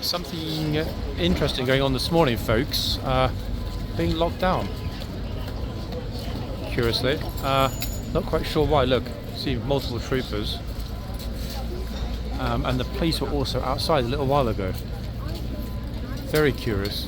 Something interesting going on this morning, folks. Being locked down. Curiously, not quite sure why. Look, see multiple troopers, and the police were also outside a little while ago. Very curious.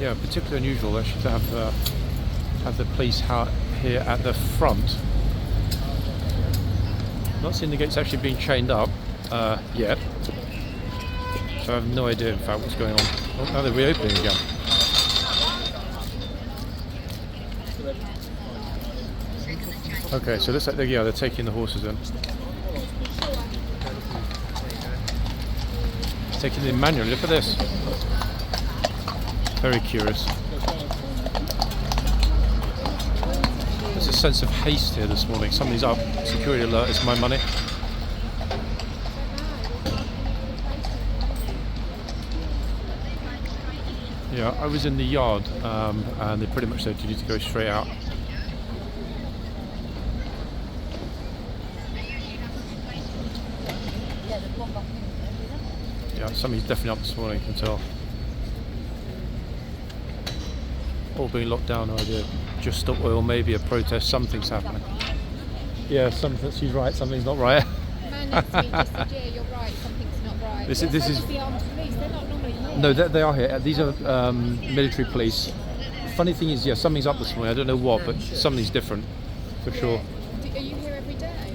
Yeah, particularly unusual actually to have the police out here at the front. Not seeing the gates actually being chained up yet, so I have no idea in fact what's going on. Oh, now they're reopening again. Okay, so looks like they're taking the horses in. Taking them manually. Look at this. Very curious. There's a sense of haste here this morning. Somebody's up. Security alert, it's my money. Yeah, I was in the yard and they pretty much said you need to go straight out. Yeah, somebody's definitely up this morning, you can tell. All being locked down, no idea. Just stop oil, maybe a protest, something's happening. Yeah, she's right, something's not right. Man next to me just said, yeah, you're right, something's not right. This is the armed police, they're not normally here. No, they are here. These are military police. Funny thing is, yeah, something's up this morning. I don't know what, but something's different, for sure. Are you here every day?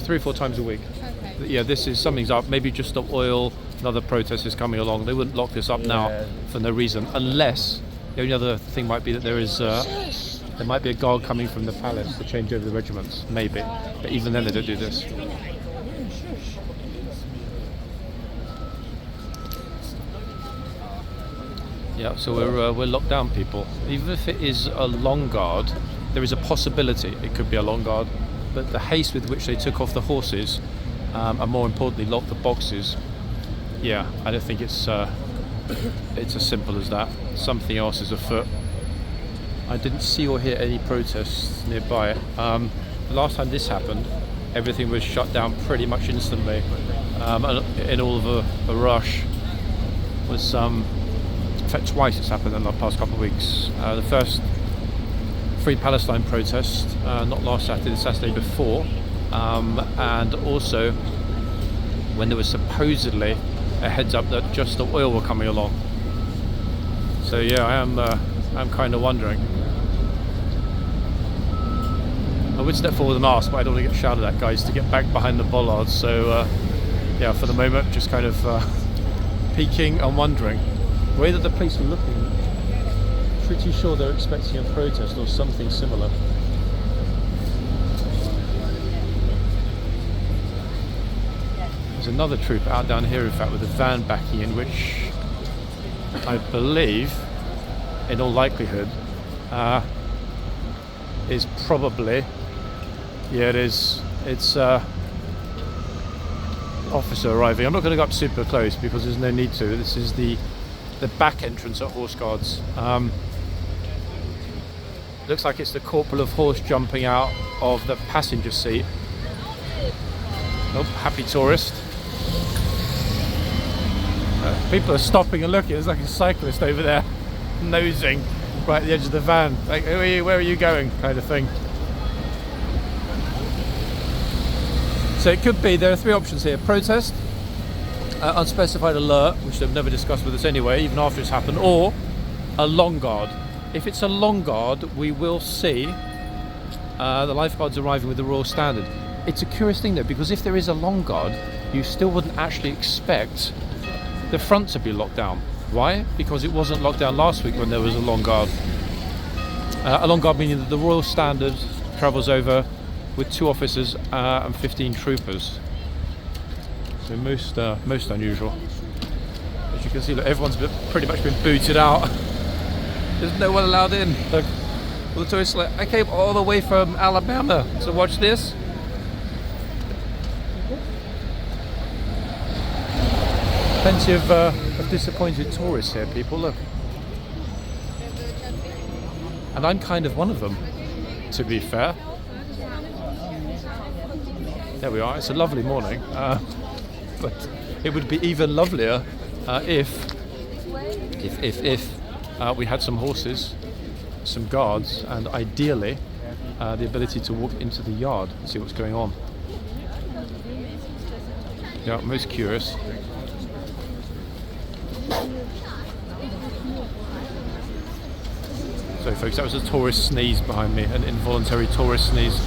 3 or 4 times a week. Okay. Yeah, something's up. Maybe just stop oil. Another protest is coming along. They wouldn't lock this up now for no reason, unless the only other thing might be that there might be a guard coming from the palace to change over the regiments, maybe. But even then, they don't do this. Yeah, so we're locked down, people. Even if it is a long guard, there is a possibility it could be a long guard. But the haste with which they took off the horses, and more importantly, locked the boxes. Yeah, I don't think it's as simple as that. Something else is afoot. I didn't see or hear any protests nearby. The last time this happened, everything was shut down pretty much instantly, in all of a rush. Was in fact twice it's happened in the past couple of weeks. The first Free Palestine protest, not last Saturday, the Saturday before, and also when there was supposedly a heads up that just the oil were coming along. So yeah, I'm kind of wondering. I would step forward and ask, but I don't want to get shouted at, guys, to get back behind the bollards. So yeah, for the moment, just kind of peeking and wondering. The way that the police were looking, pretty sure they're expecting a protest or something similar. There's another troop out down here, in fact, with a van backing in, which I believe, in all likelihood, is probably, yeah, it is. It's officer arriving. I'm not going to go up super close because there's no need to. This is the back entrance at Horseguards. Looks like it's the corporal of horse jumping out of the passenger seat. Oh, happy tourist. People are stopping and looking. There's like a cyclist over there nosing right at the edge of the van. Like, who are you, where are you going? Kind of thing. So it could be, there are 3 options here. Protest, unspecified alert, which they've never discussed with us anyway, even after it's happened, or a long guard. If it's a long guard, we will see the lifeguards arriving with the Royal Standard. It's a curious thing though, because if there is a long guard, you still wouldn't actually expect the front to be locked down. Why? Because it wasn't locked down last week when there was a long guard. A long guard meaning that the Royal Standard travels over with 2 officers and 15 troopers. So most unusual. As you can see, look, everyone's pretty much been booted out. There's no one allowed in. Look, well, the tourists are like, I came all the way from Alabama to watch this. Plenty of disappointed tourists here, people, look. And I'm kind of one of them, to be fair. There we are, it's a lovely morning, but it would be even lovelier if we had some horses, some guards, and ideally the ability to walk into the yard and see what's going on. Yeah, I'm most curious. Sorry folks, that was a tourist sneeze behind me, an involuntary tourist sneeze.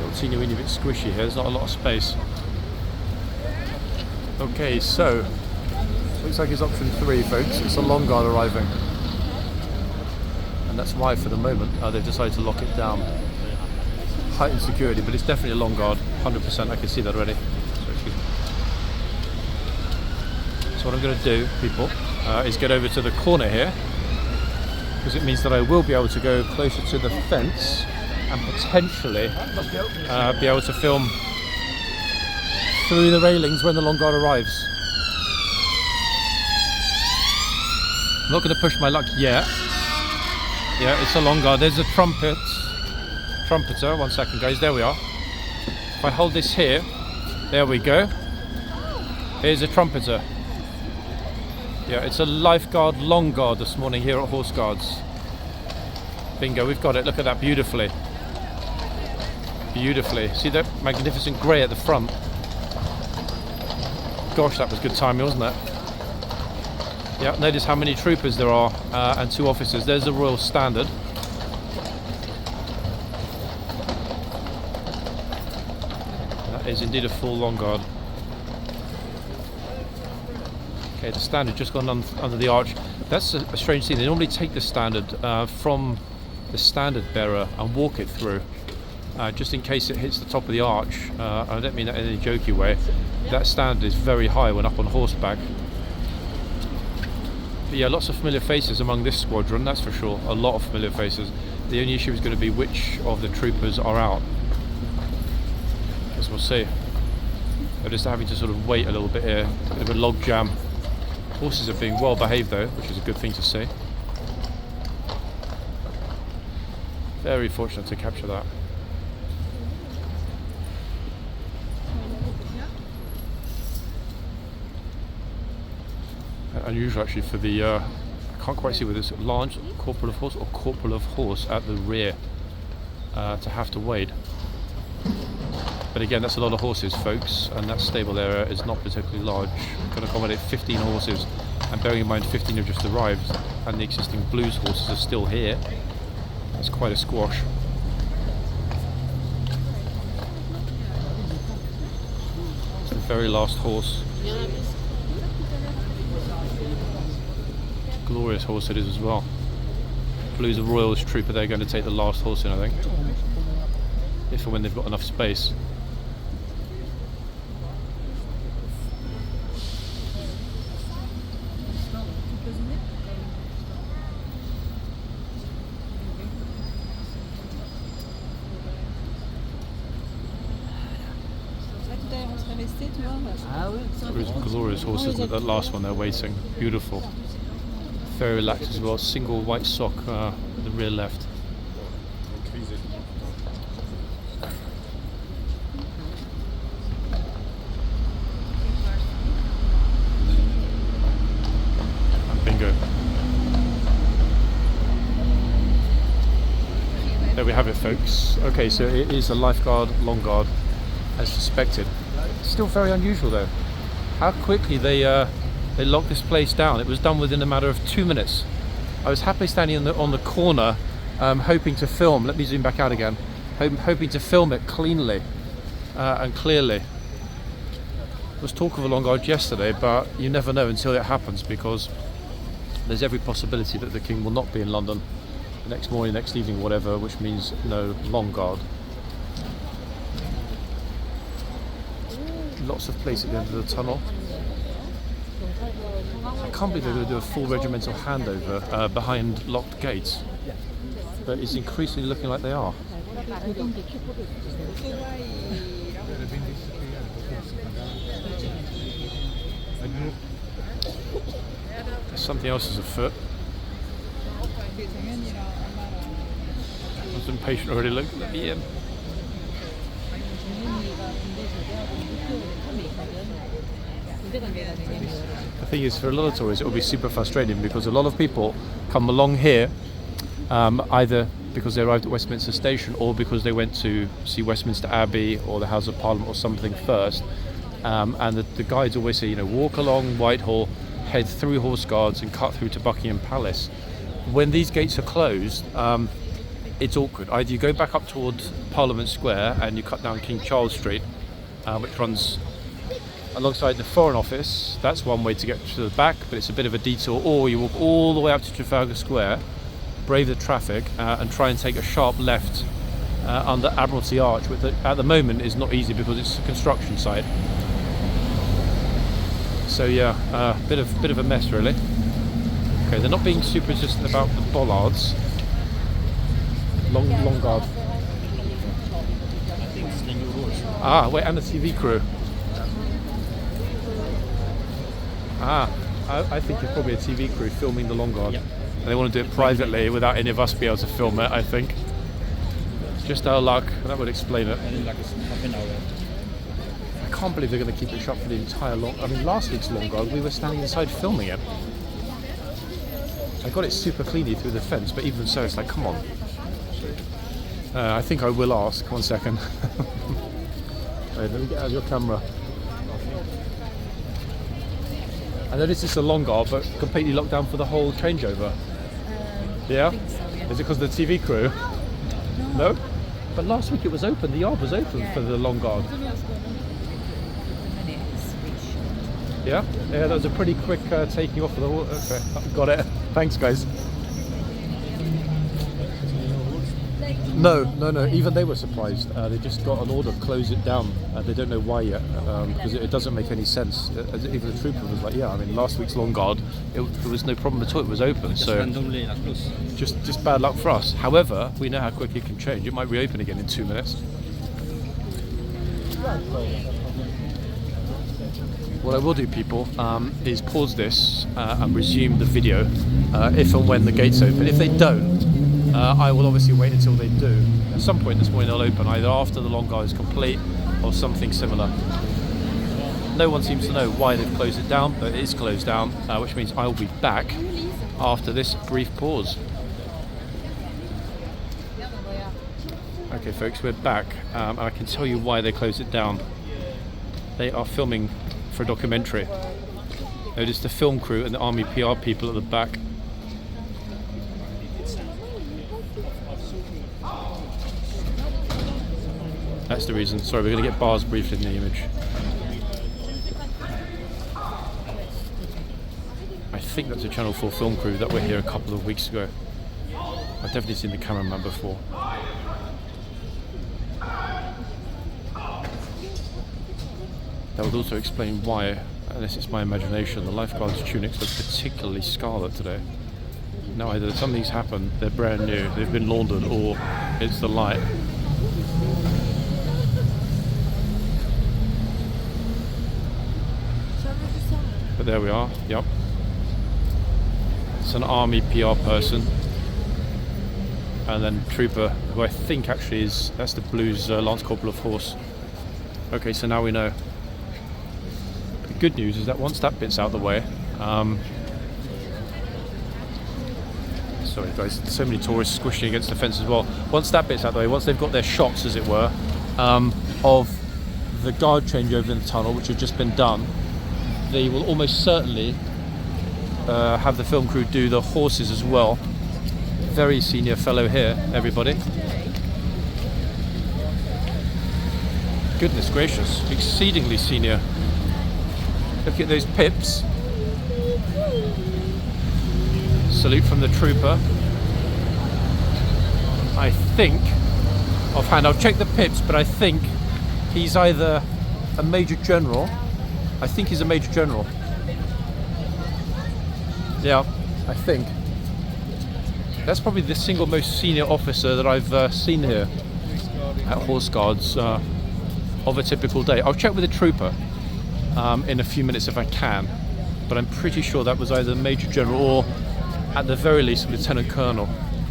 Little teeny weeny bit squishy here, there's not a lot of space. Okay, so looks like it's option 3 folks, it's a long guard arriving. And that's why for the moment they've decided to lock it down. Heightened security, but it's definitely a long guard, 100%, I can see that already. So what I'm going to do, people, is get over to the corner here, because it means that I will be able to go closer to the fence and potentially be able to film through the railings when the long guard arrives. I'm not going to push my luck yet. Yeah, it's a long guard. There's a trumpeter. 1 second, guys. There we are. If I hold this here, there we go. Here's a trumpeter. Yeah, it's a lifeguard long guard this morning here at Horseguards. Bingo, we've got it. Look at that, beautifully. Beautifully. See that magnificent grey at the front? Gosh, that was good timing, wasn't it? Yeah, notice how many troopers there are and 2 officers. There's the Royal Standard. That is indeed a full long guard. Okay, the standard just gone under the arch. That's a strange thing. They normally take the standard from the standard bearer and walk it through, just in case it hits the top of the arch. I don't mean that in any jokey way. That standard is very high when up on horseback. But yeah, lots of familiar faces among this squadron, that's for sure. A lot of familiar faces. The only issue is going to be which of the troopers are out. Guess we'll see. They're just having to sort of wait a little bit here. A bit of a log jam. Horses are being well behaved though, which is a good thing to see. Very fortunate to capture that. Unusual actually for the, I can't quite see whether it's large corporal of horse or corporal of horse at the rear to have to wade. But again, that's a lot of horses, folks, and that stable area is not particularly large. It can accommodate 15 horses, and bearing in mind 15 have just arrived, and the existing blues horses are still here. That's quite a squash. It's the very last horse. Glorious horse it is as well. Blues of Royals trooper, they're going to take the last horse in, I think. If and when they've got enough space. Glorious horse, isn't it? That last one they're waiting. Beautiful. Very relaxed as well. Single white sock at the rear left. And bingo. There we have it, folks. Okay, so it is a lifeguard, long guard, as suspected. Still very unusual though. How quickly they locked this place down. It was done within a matter of 2 minutes. I was happily standing on the corner, hoping to film. Let me zoom back out again. Hoping to film it cleanly and clearly. There was talk of a long guard yesterday, but you never know until it happens, because there's every possibility that the king will not be in London the next morning, next evening, whatever, which means no long guard. Lots of place at the end of the tunnel. I can't believe they're going to do a full regimental handover behind locked gates, but it's increasingly looking like they are. something else is afoot. I was impatient already. Look, let me in. The thing is, for a lot of tourists, it will be super frustrating because a lot of people come along here either because they arrived at Westminster Station or because they went to see Westminster Abbey or the House of Parliament or something first. And the guides always say, you know, walk along Whitehall, head through Horseguards and cut through to Buckingham Palace. When these gates are closed, it's awkward. Either you go back up towards Parliament Square and you cut down Kingcharles Street, which runs alongside the Foreign Office. That's one way to get to the back, but it's a bit of a detour. Or you walk all the way up to Trafalgar Square, brave the traffic, and try and take a sharp left under Admiralty Arch, which at the moment is not easy because it's a construction site. So yeah, bit of a mess really. Okay, they're not being super insistent about the bollards. Long guard. Ah, wait, and the TV crew. Ah, I think it's probably a TV crew filming the long guard. Yep. And they want to do it privately without any of us being able to film it, I think. Just our luck, that would explain it. I can't believe they're going to keep it shut for the entire I mean, last week's long guard, we were standing inside filming it. I got it super cleanly through the fence, but even so, it's like, come on. I think I will ask. 1 second. Wait, let me get out of your camera. I noticed it's a long guard, but completely locked down for the whole changeover. Yeah? I think so, yeah. Is it because of the TV crew? No? But last week it was open, the yard was open for the long guard. Yeah? Yeah, that was a pretty quick taking off of the horse. Okay, got it. Thanks, guys. No. Even they were surprised. They just got an order to close it down. They don't know why yet, because it doesn't make any sense. Even the trooper was like, "Yeah, I mean, last week's long guard, it was no problem at all. It was open, so just bad luck for us." However, we know how quick it can change. It might reopen again in 2 minutes. What I will do, people, is pause this and resume the video if and when the gates open. If they don't, I will obviously wait until they do. At some point this morning they'll open, either after the long guard is complete or something similar. No one seems to know why they've closed it down, but it is closed down, which means I will be back after this brief pause. Okay folks, we're back, and I can tell you why they closed it down. They are filming for a documentary. Notice the film crew and the army PR people at the back. That's the reason. Sorry, we're going to get bars briefed in the image. I think that's a Channel 4 film crew that were here a couple of weeks ago. I've definitely seen the cameraman before. That would also explain why, unless it's my imagination, the lifeguards' tunics look particularly scarlet today. Now either something's happened, they're brand new, they've been laundered, or it's the light. But there we are, yep. It's an army PR person. And then trooper, who I think actually is, that's the Blues Lance Corporal of Horse. Okay, so now we know. The good news is that once that bit's out of the way, sorry guys, so many tourists squishing against the fence as well. Once that bit's out of the way, once they've got their shots, as it were, of the guard changeover in the tunnel, which have just been done, they will almost certainly have the film crew do the horses as well. Very senior fellow here, everybody. Goodness gracious, exceedingly senior. Look at those pips. Salute from the trooper. I think, offhand, I'll check the pips, but I think he's either a Major General. I think he's a Major General. Yeah, I think. That's probably the single most senior officer that I've seen here at Horseguards of a typical day. I'll check with the trooper in a few minutes if I can. but I'm pretty sure that was either Major General or, at the very least, Lieutenant Colonel.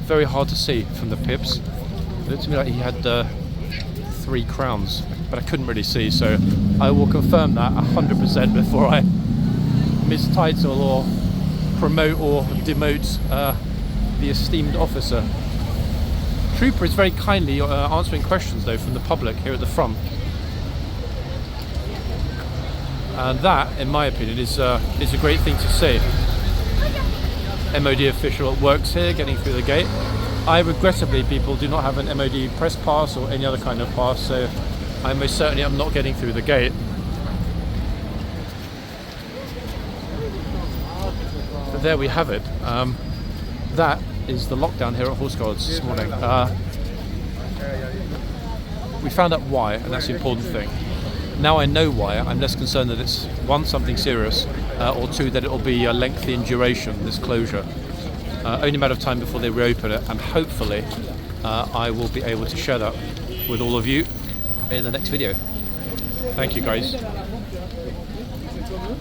Very hard to see from the pips. It looked to me like he had 3 crowns, but I couldn't really see, so I will confirm that 100% before I mistitle or promote or demote the esteemed officer. Trooper is very kindly answering questions though from the public here at the front, and that, in my opinion, is a great thing to see. MOD official works here, getting through the gate. I regrettably, people, do not have an MOD press pass or any other kind of pass, so I most certainly am not getting through the gate. But there we have it. That is the lockdown here at Horseguards this morning. We found out why, and that's the important thing. Now I know why, I'm less concerned that it's, 1, something serious, or 2, that it will be lengthy in duration, this closure. Only a matter of time before they reopen it, and hopefully I will be able to share that with all of you in the next video. Thank you, guys.